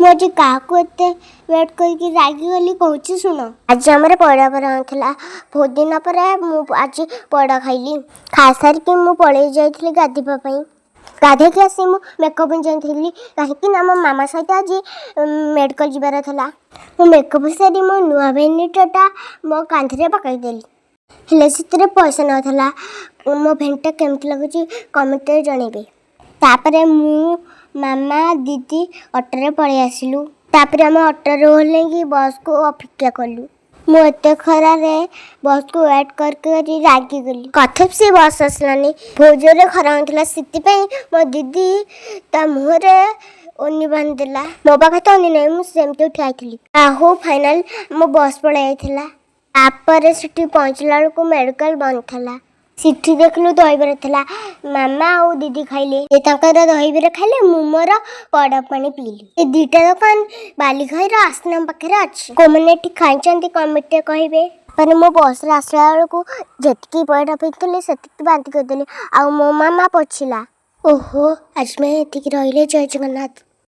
मुझे क्या वेट करके रागिगली कहूँ शुण आज आम पड़ा परा था बहुत दिन पर आज पड़ा खाइली खाई सारिकी मुझे पलि जाइली गाधेवाई गाधे की आसी मेकअप जाइली कहीं मो मामा सहित आज मेडिकल जबार था मो मेकअप सारी मो नुआ भेनिटा मो कांधे पकईदेली हेले से पैसा नाला मो भेंटा केमती लगुच कमेंट जनइबे तापर मु मामा दीदी ऑटो पलि आसिलु तापर आम ऑटो ओह्लैकी बस को अपेक्षा कलु मुझे खरा बस को वेट करके रागिगली कथम से बस आसलानी बहुत जोर खरा होता से मो दीदी ता मुहरे ओनी बांधिदेला मो पाखे तो ओनी ना मुझे उठाई आहू फाइनाल मो बस पलि जाता से पहुँचला बेलू मेडिकल बंद था सिटी देखलु दहीबर था मामा और दीदी खाइले दहीबर खाइले मु मोर कड़ा पानी पीली दीटा दुकान बालीघर आसना पाखे अच्छी को मैंने खाई कमेंट कहे पर मो बस आसला बेलू जी पैसा पिंधुली से बांति करदेली आ मो मामा पछिला ओहो आज मैं ये रही जय जगन्नाथ।